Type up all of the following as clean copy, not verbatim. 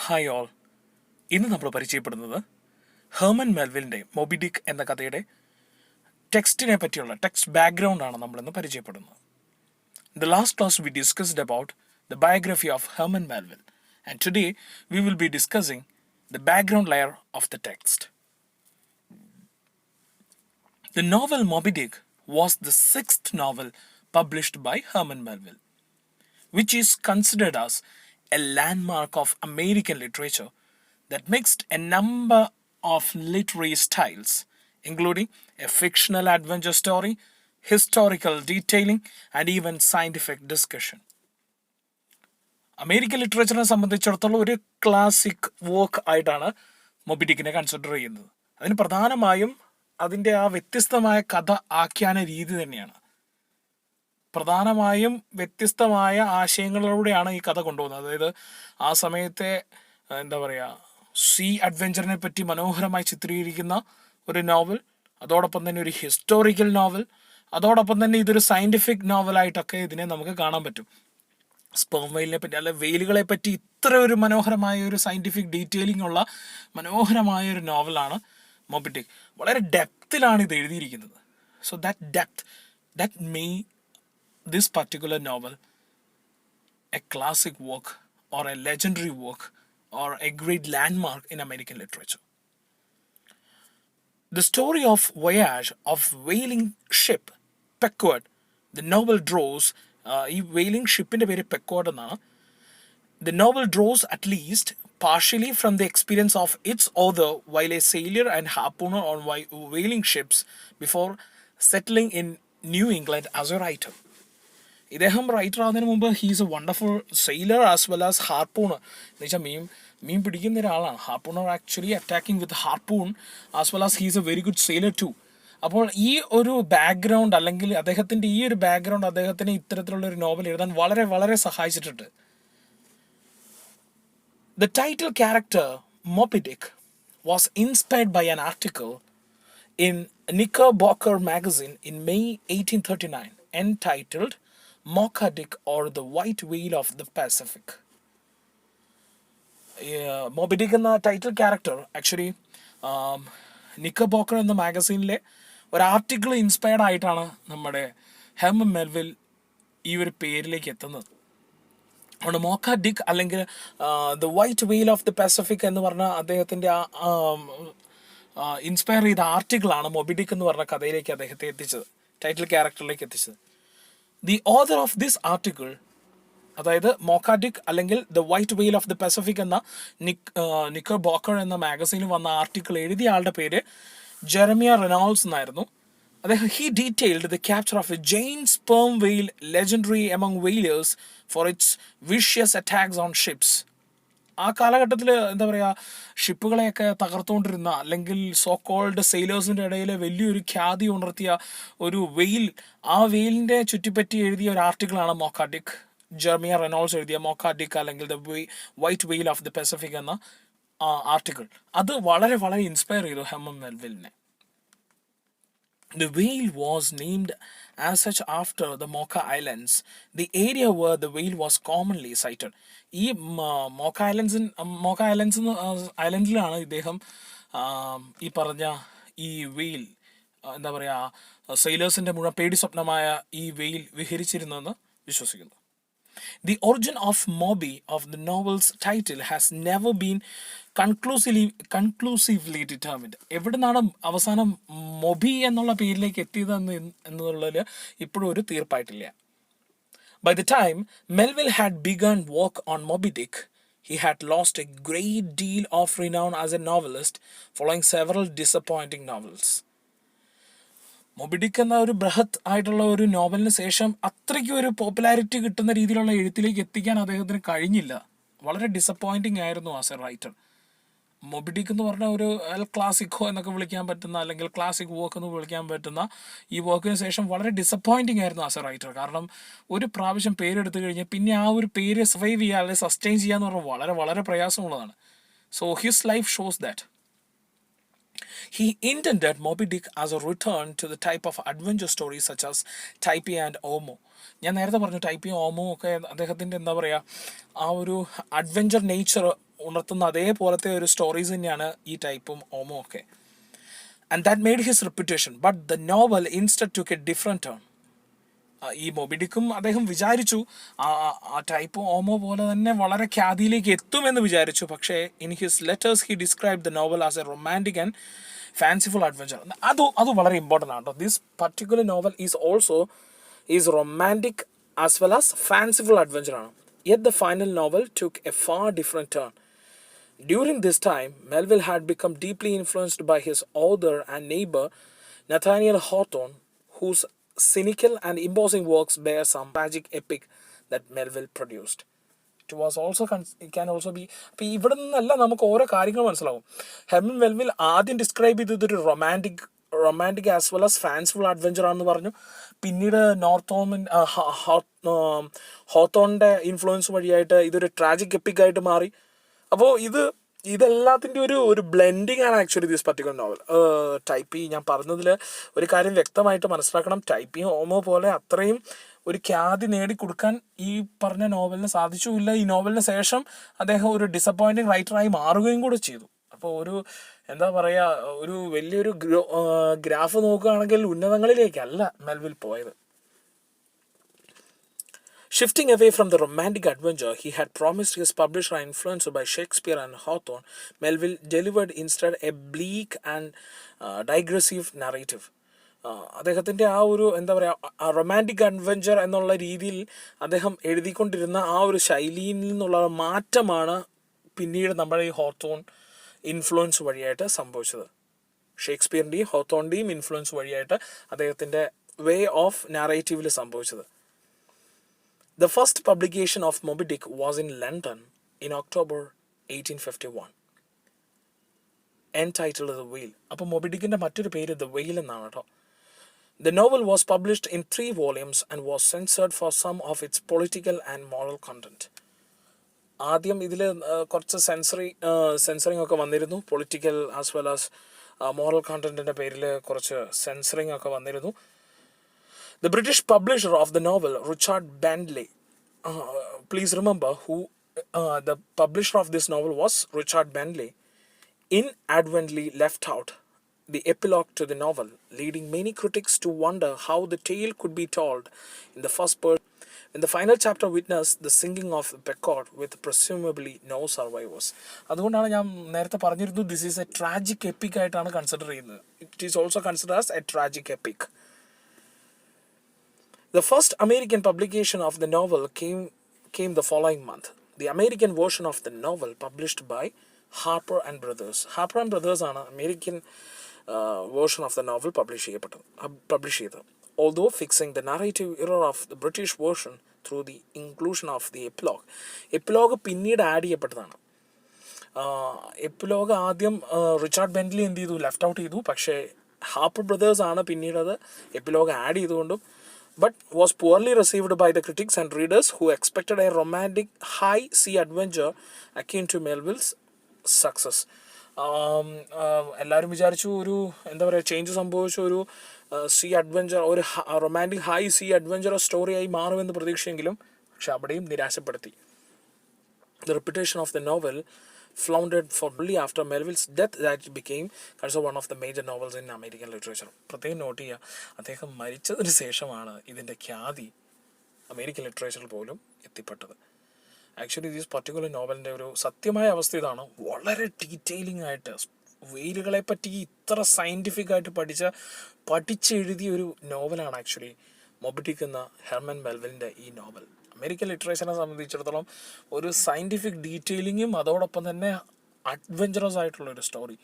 Hi all. ഇന്ന് നമ്മൾ പരിചയപ്പെടുന്നത് ഹെർമൻ മെൽവിലിൻ്റെ മോബി ഡിക്ക് എന്ന കഥയുടെ ടെക്സ്റ്റിനെ പറ്റിയുള്ള ടെക്സ്റ്റ് ബാക്ക്ഗ്രൗണ്ടാണ് നമ്മളിന്ന് പരിചയപ്പെടുന്നത്. In the last class we discussed about the biography of Herman Melville, and today we will be discussing the background layer of the text. The novel Moby Dick was the sixth novel published by Herman Melville, which is considered as a landmark of American literature that mixed a number of literary styles, including a fictional adventure story, historical detailing, and even scientific discussion. American ലിറ്ററേച്ചറിനെ സംബന്ധിച്ചിടത്തോളം ഒരു classic work ആയിട്ടാണ് മൊബി ഡിക്കിനെ consider ചെയ്യുന്നത്. അതിന് പ്രധാനമായും അതിൻ്റെ ആ വ്യത്യസ്തമായ കഥ ആഖ്യാന രീതി തന്നെയാണ്. പ്രധാനമായും വ്യത്യസ്തമായ ആശയങ്ങളിലൂടെയാണ് ഈ കഥ കൊണ്ടുപോകുന്നത്. അതായത് ആ സമയത്തെ സീ അഡ്വഞ്ചറിനെ പറ്റി മനോഹരമായി ചിത്രീകരിക്കുന്ന ഒരു നോവൽ, അതോടൊപ്പം തന്നെ ഒരു ഹിസ്റ്റോറിക്കൽ നോവൽ, അതോടൊപ്പം തന്നെ ഇതൊരു സയൻറ്റിഫിക് നോവലായിട്ടൊക്കെ ഇതിനെ നമുക്ക് കാണാൻ പറ്റും. സ്പേം വെയിലിനെ പറ്റി അല്ലെ വെയിലുകളെ പറ്റി ഇത്ര ഒരു മനോഹരമായ ഒരു സയൻറ്റിഫിക് ഡീറ്റെയിലിംഗ് ഉള്ള മനോഹരമായ ഒരു നോവലാണ് മോബി ഡിക്ക്. വളരെ ഡെപ്തിലാണ് ഇത് എഴുതിയിരിക്കുന്നത്. So that May this particular novel a classic work or a legendary work or a great landmark in American literature. The story of voyage of whaling ship Pequod, the novel draws ഈ whaling ഷിപ്പിൻ്റെ പേര് പെക്വാഡ് എന്നാണ്. The novel draws at least partially from the experience of its author while a sailor and harpooner on whaling ships before settling in New England as a writer. ഇദ്ദേഹം writer ആകുന്നതിന് മുമ്പ് he's a wonderful sailor as well as harpooner. എന്ന് വെച്ചാൽ മീൻ പിടിക്കുന്ന ഒരാളാണ്. Harpooner actually attacking with harpoon as well as he's a very good sailor too. അപ്പോൾ ഈ ഒരു ബാക്ക്ഗ്രൗണ്ട് അല്ലെങ്കിൽ അദ്ദേഹത്തിൻ്റെ ഈ ഒരു ബാക്ക്ഗ്രൗണ്ട് അദ്ദേഹത്തിന് ഇത്തരത്തിലുള്ള ഒരു നോവൽ എഴുതാൻ വളരെ വളരെ സഹായിച്ചിട്ടുണ്ട്. The title character Moby Dick was inspired by an article in Knickerbocker magazine in May 1839 entitled Moby Dick or the White Whale of the Pacific. Moby ഡിക്ക് എന്ന ടൈറ്റിൽ ക്യാരക്ടർ ആക്ച്വലി നിക്കർബോക്കർ എന്ന മാഗസീനിലെ ഒരു ആർട്ടിക്കിൾ ഇൻസ്പയർഡ് ആയിട്ടാണ് നമ്മുടെ Hermann Melville ഈ ഒരു പേരിലേക്ക് എത്തുന്നത്. അതുകൊണ്ട് മോബി ഡിക്ക് അല്ലെങ്കിൽ ദ വൈറ്റ് വെയിൽ ഓഫ് ദി പസഫിക് എന്ന് പറഞ്ഞ അദ്ദേഹത്തിൻ്റെ ഇൻസ്പയർ ചെയ്ത ആർട്ടിക്കിളാണ് മോബി ഡിക്ക് എന്ന് പറഞ്ഞ കഥയിലേക്ക് അദ്ദേഹത്തെ എത്തിച്ചത്, ടൈറ്റിൽ ക്യാരക്ടറിലേക്ക് എത്തിച്ചത്. The author of this article, അതായത് മോബി ഡിക്ക് അല്ലെങ്കിൽ ദ വൈറ്റ് വെയിൽ ഓഫ് ദി പസഫിക് എന്ന നിക്കർബോക്കർ എന്ന മാഗസീനിൽ വന്ന ആർട്ടിക്കിൾ എഴുതിയ ആളുടെ പേര് ജെറമിയ റെനോൾഡ്സ് എന്നായിരുന്നു. അദ്ദേഹം he detailed the capture of a giant sperm whale legendary among whalers for its vicious attacks on ships. ആ കാലഘട്ടത്തിൽ ഷിപ്പുകളെയൊക്കെ തകർത്തുകൊണ്ടിരുന്ന അല്ലെങ്കിൽ സോ കോൾഡ് സെയിലേഴ്സിൻ്റെ ഇടയിൽ വലിയൊരു ഖ്യാതി ഉണർത്തിയ ഒരു വെയിൽ, ആ വെയിലിൻ്റെ ചുറ്റിപ്പറ്റി എഴുതിയ ഒരു ആർട്ടിക്കിളാണ് മോബി ഡിക്ക്. ജെർമിയ റെനോൾഡ്സ് എഴുതിയ മോബി ഡിക്ക് അല്ലെങ്കിൽ ദ വൈറ്റ് വെയിൽ ഓഫ് ദി പസഫിക് എന്ന ആർട്ടിക്കിൾ. അത് വളരെ വളരെ ഇൻസ്പയർ ചെയ്തു Hermann മെൽവിലിനെ. The whale was named as such after the Mocha Islands, the area where the whale was commonly sighted. ഈ മോക്ക ഐലൻഡിലാണ് ഇദ്ദേഹം ഈ പറഞ്ഞ ഈ വെയിൽ സെയിലേഴ്സിൻ്റെ മുഴുവൻ പേടി സ്വപ്നമായ ഈ വെയിൽ വിഹരിച്ചിരുന്നെന്ന് വിശ്വസിക്കുന്നു. The origin of Moby of the novel's title has never been conclusively determined. എവിടെ നിന്നാണ് അവസാനം മൊബി എന്നുള്ള പേരിലേക്ക് എത്തിയതെന്ന് എന്നുള്ളതിൽ ഇപ്പോഴും ഒരു തീർപ്പായിട്ടില്ല. By the time Melville had begun work on Moby Dick, he had lost a great deal of renown as a novelist following several disappointing novels. Moby ഡിക്ക് എന്ന ഒരു ബൃഹത് ആയിട്ടുള്ള ഒരു നോവലിന് ശേഷം അത്രയ്ക്കും ഒരു പോപ്പുലാരിറ്റി കിട്ടുന്ന രീതിയിലുള്ള എഴുത്തിലേക്ക് എത്തിക്കാൻ അദ്ദേഹത്തിന് കഴിഞ്ഞില്ല. വളരെ ഡിസപ്പോയിൻറ്റിങ് ആയിരുന്നു ആസ് എ റൈറ്റർ. മോബി ഡിക്ക് എന്ന് പറഞ്ഞ ഒരു ക്ലാസിക്കോ എന്നൊക്കെ വിളിക്കാൻ പറ്റുന്ന അല്ലെങ്കിൽ ക്ലാസിക് വർക്ക് എന്ന് വിളിക്കാൻ പറ്റുന്ന ഈ വർക്കിന് ശേഷം വളരെ ഡിസപ്പോയിൻറ്റിങ് ആയിരുന്നു ആസ് എ റൈറ്റർ. കാരണം ഒരു പ്രാവശ്യം പേരെടുത്തു കഴിഞ്ഞാൽ പിന്നെ ആ ഒരു പേര് സർവൈവ് ചെയ്യുക അല്ലെങ്കിൽ സസ്റ്റെയിൻ ചെയ്യുക എന്ന് പറഞ്ഞാൽ വളരെ വളരെ പ്രയാസമുള്ളതാണ്. So his life shows that. He intended Moby Dick as a return to the type of adventure stories such as Typee and Omo. ഞാൻ നേരത്തെ പറഞ്ഞു ടൈപ്പിയും ഓമോ ഒക്കെ അദ്ദേഹത്തിൻ്റെ ആ ഒരു അഡ്വഞ്ചർ നേച്ചർ ഉണർത്തുന്ന അതേപോലത്തെ ഒരു സ്റ്റോറീസ് തന്നെയാണ് ഈ ടൈപ്പും ഓമോ ഒക്കെ. And that made his reputation. But the novel instead took A different turn. ഈ മൊബിഡിക്കും അദ്ദേഹം വിചാരിച്ചു ആ ടൈപ്പ് ഓമോ പോലെ തന്നെ വളരെ ഖ്യാതിയിലേക്ക് എത്തുമെന്ന് വിചാരിച്ചു. പക്ഷേ in his letters he describe the novel as A romantic and fanciful adventure. അത് വളരെ ഇമ്പോർട്ടൻ്റ് ആണ് കേട്ടോ. This particular novel is romantic as well as fanciful adventure ആണ്. Yet the final novel took a far different turn. During this time, Melville had become deeply influenced by his author and neighbor Nathaniel Hawthorne, whose cynical and imposing works bear some tragic epic that Melville produced. It can also be. അപ്പോൾ ഇവിടെ നിന്നല്ല നമുക്ക് ഓരോ കാര്യങ്ങൾ മനസ്സിലാവും. Herman Melville ആദ്യം describe ചെയ്തതൊരു romantic as well as fanciful adventure ആണെന്ന് പറഞ്ഞു. പിന്നീട് ഹോത്തോണിൻ്റെ ഇൻഫ്ലുവൻസ് വഴിയായിട്ട് ഇതൊരു ട്രാജിക് എപ്പിക് ആയിട്ട് മാറി. അപ്പോൾ ഇതെല്ലാത്തിൻ്റെ ഒരു ബ്ലെൻഡിങ് ആണ് ആക്ച്വലി ദിസ് പർട്ടിക്കുലർ നോവൽ. ടൈപ്പി ഞാൻ പറഞ്ഞതിൽ ഒരു കാര്യം വ്യക്തമായിട്ട് മനസ്സിലാക്കണം. ടൈപ്പിയും ഓമോ പോലെ അത്രയും ഒരു ഖ്യാതി നേടിക്കൊടുക്കാൻ ഈ പറഞ്ഞ നോവലിന് സാധിച്ചുമില്ല. ഈ നോവലിന് ശേഷം അദ്ദേഹം ഒരു ഡിസപ്പോയിൻറ്റിങ് റൈറ്ററായി മാറുകയും കൂടെ ചെയ്തു. അപ്പോൾ എന്താ പറയുക, ഒരു വലിയൊരു ഗ്രാഫ് നോക്കുകയാണെങ്കിൽ ഉന്നതങ്ങളിലേക്കല്ല മെൽവിൽ പോയത്. Shifting away from the romantic adventure he had promised his publisher, influenced by Shakespeare and Hawthorne, Melville delivered instead a bleak and digressive narrative. അദ്ദേഹത്തിൻ്റെ ആ ഒരു എന്താ പറയുക, റൊമാൻറ്റിക് അഡ്വഞ്ചർ എന്നുള്ള രീതിയിൽ അദ്ദേഹം എഴുതിക്കൊണ്ടിരുന്ന ആ ഒരു ശൈലിയിൽ നിന്നുള്ള മാറ്റമാണ് പിന്നീട് നമ്മുടെ ഈ ഹോത്തോൺ ഇൻഫ്ലുവൻസ് വഴിയായിട്ട് സംഭവിച്ചത്. ഷേക്സ്പിയറിൻ്റെയും ഹോത്തോണിൻ്റെയും ഇൻഫ്ലുവൻസ് വഴിയായിട്ട് അദ്ദേഹത്തിൻ്റെ വേ ഓഫ് നാരേറ്റീവിൽ സംഭവിച്ചത്. The first publication of Moby Dick was in London in October 1851, entitled The Whale. അപ്പോൾ മൊബി ഡിക്കിൻ്റെ മറ്റൊരു പേര് The Whale എന്നാണ് കേട്ടോ. The novel was published in 3 volumes and was censored for some of its political and moral content. ആദ്യം ഇതിൽ കുറച്ച് censoring ഒക്കെ വന്നിരുന്നു. Political as well as moral കണ്ടന്റിൻ്റെ പേരിൽ കുറച്ച് സെൻസറിങ് ഒക്കെ വന്നിരുന്നു. The British publisher of the novel, Richard Bandley, please remember who the publisher of this novel was. Richard Bandley inadvertently left out the epilogue to the novel, leading many critics to wonder how the tale could be told in the first person when the final chapter witnessed the sinking of Beckett with presumably no survivors. അതുകൊണ്ടാണ് ഞാൻ നേരത്തെ പറഞ്ഞിരുന്നു this is A tragic EPIC ആയിട്ടാണ് consider ചെയ്യുന്നത്. It is also consider as A tragic EPIC. The first American publication of the novel came the following month. The American version of the novel published by Harper and Brothers. Harper and Brothers ആണ് American version of the novel publish ചെയ്തത്. Although fixing the narrative error of the British version through the inclusion of the epilogue. Epilogue പിന്നീട് add ചെയ്യപ്പെട്ടതാണ്. Epilogue ആദ്യം Richard ബെൻറ്റ്ലി എന്ത് ചെയ്തു, left out ചെയ്തു. പക്ഷേ Harper brothers ആണ് പിന്നീട് അത് എപ്പിലോഗ് ആഡ് ചെയ്തുകൊണ്ടും but was poorly received by the critics and readers who expected a romantic high sea adventure akin to Melville's success. എല്ലാവരും വിചാരിച്ചു ഒരു എന്താ പറയുക ചേഞ്ച് സംഭവിച്ചു, ഒരു സീ അഡ്വഞ്ചർ, ഒരു റൊമാൻറ്റിക് ഹൈ സീ അഡ്വഞ്ചർ സ്റ്റോറിയായി മാറുമെന്ന് പ്രതീക്ഷയെങ്കിലും പക്ഷെ അവിടെയും നിരാശപ്പെടുത്തി. The reputation of the novel floundered for only after Melville's death that it became considered one of the major novels in American literature. പ്രത്യേകം നോട്ട് ചെയ്യുക, അദ്ദേഹം മരിച്ചതിന് ശേഷമാണ് ഇതിൻ്റെ ഖ്യാതി അമേരിക്കൻ ലിറ്ററേച്ചറിൽ പോലും എത്തിപ്പെട്ടത്. ആക്ച്വലി ദിസ് പർട്ടിക്കുലർ നോവലിൻ്റെ ഒരു സത്യമായ അവസ്ഥ ഇതാണ്. വളരെ ഡീറ്റെയിലിംഗ് ആയിട്ട് വെയിലുകളെ പറ്റി ഇത്ര സയൻറ്റിഫിക് ആയിട്ട് പഠിച്ചെഴുതിയ ഒരു നോവലാണ് ആക്ച്വലി മൊബി ഡിക്ക് എന്ന ഹെർമൻ മെൽവിലിൻ്റെ ഈ നോവൽ. അമേരിക്കൻ ലിറ്ററേച്ചറിനെ സംബന്ധിച്ചിടത്തോളം ഒരു സയൻറ്റിഫിക് ഡീറ്റെയിലിങ്ങും അതോടൊപ്പം തന്നെ അഡ്വഞ്ചറസ് ആയിട്ടുള്ളൊരു സ്റ്റോറി.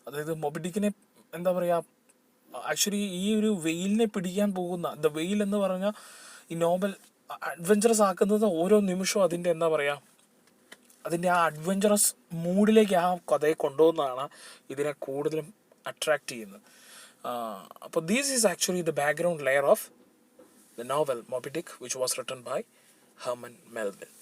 അതായത് മൊബി ഡിക്കിനെ എന്താ പറയുക, ആക്ച്വലി ഈ ഒരു വെയിലിനെ പിടിക്കാൻ പോകുന്ന ദ വെയിൽ എന്ന് പറഞ്ഞ ഈ നോവൽ അഡ്വഞ്ചറസ് ആക്കുന്നത് ഓരോ നിമിഷവും അതിൻ്റെ എന്താ പറയുക, അതിൻ്റെ ആ അഡ്വഞ്ചറസ് മൂഡിലേക്ക് ആ കഥയെ കൊണ്ടുപോകുന്നതാണ് ഇതിനെ കൂടുതലും അട്രാക്റ്റ് ചെയ്യുന്നത്. അപ്പോൾ these is actually the background layer of the novel Moby Dick, which was written by Herman Melville.